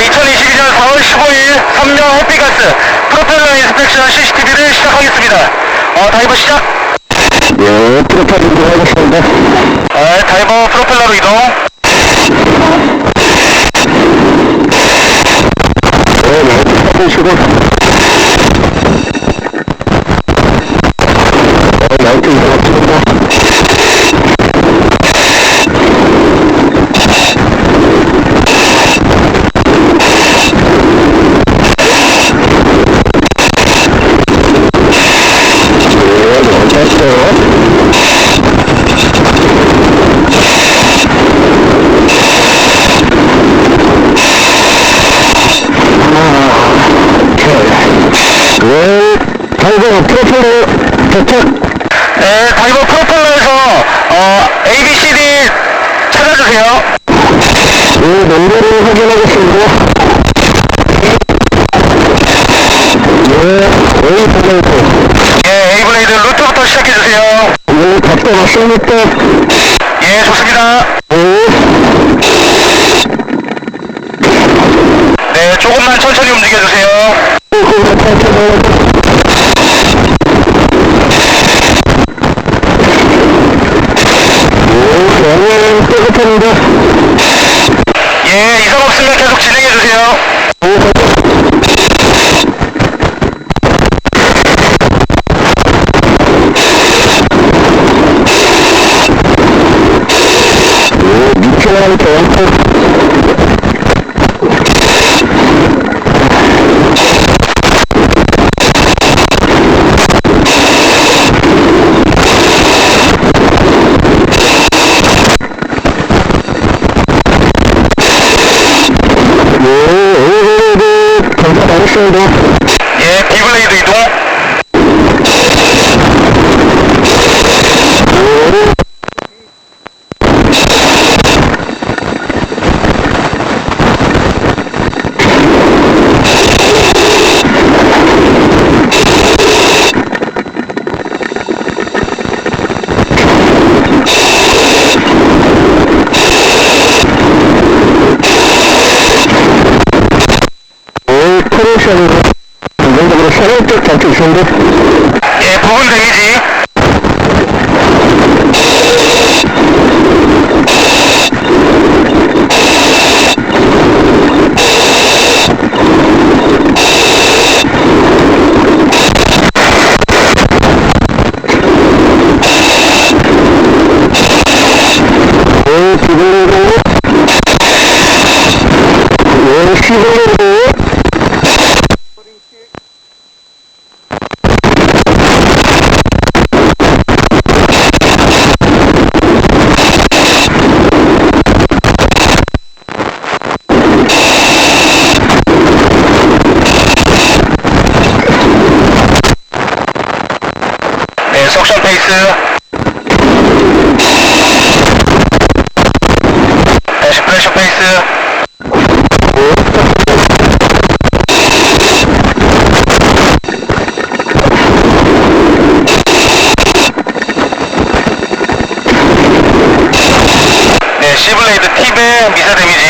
2022년 4월 15일 3년 햇빛가스 프로펠러 인스펙션 CCTV를 시작하겠습니다. 다이버 시작. 예, 프로펠러 들어가겠습니다. 다이버 프로펠러로 이동. 해주시고. 라이트 이동합니다. 다이버 프로펠러 도착. 네, 다이버 프로펠러에서 ABCD 찾아주세요. 네, 넘버를 확인하겠습니다. 네, A블레이드. 예, A블레이드 루트부터 시작해주세요. 네, 갔다 왔습니다. 예, 좋습니다. 네, 조금만 천천히 움직여주세요. 예, 이상 없으면 계속 진행해주세요. 예, B블레이드 이동. 전반적으로 산업적 단축 정도? 예, 부분 데미지. 석션 페이스. 다시 프레셔 페이스. 네, C블레이드 팁의 미세 데미지.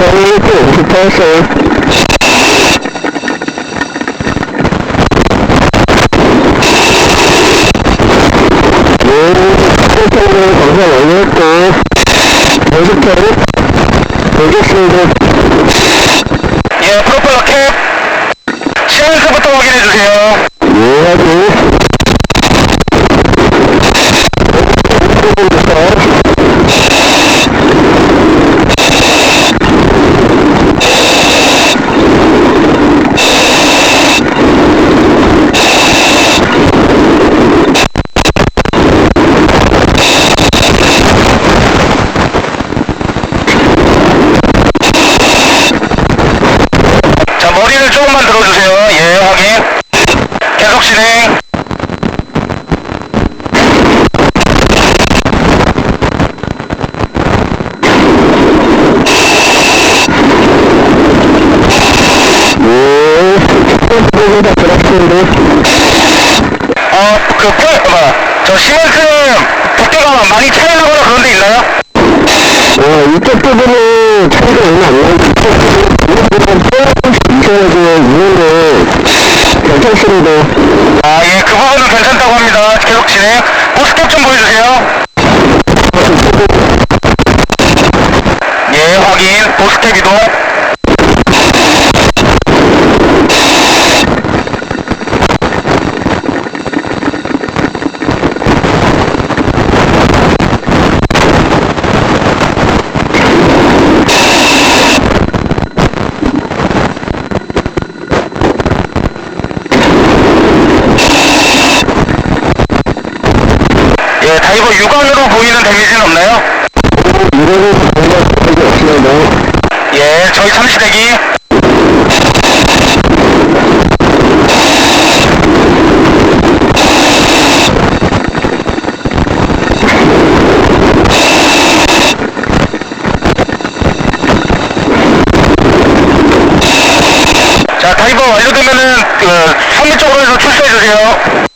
이렇게 연습하였어요. 프로펠러 검사 완료했고, 연습자를 보겠습니다. 예, 프로펠러 캡 시멘트부터 확인해주세요. 예, 확인. 자, 머리를 조금만 들어주세요. 예, 확인. 계속 진행. 다 들었습니다. 저 시멘트 두께가 많이 차이 나거나 그런 데 있나요? 이쪽 부분은 차이가 얼마 안 나요. 이쪽 부분은 조금씩 있어야지 있는데 괜찮습니다. 아, 예, 그 부분은 괜찮다고 합니다. 계속 진행. 보스캡 좀 보여주세요. 예, 확인. 보스캡 이동. 예, 다이버 육안으로 보이는 데미지는 없나요? 이거는 정말 적이 없습니다. 예, 저희 참시대기. 자, 다이버 완료되면은, 선미 쪽으로 해서 출소해주세요.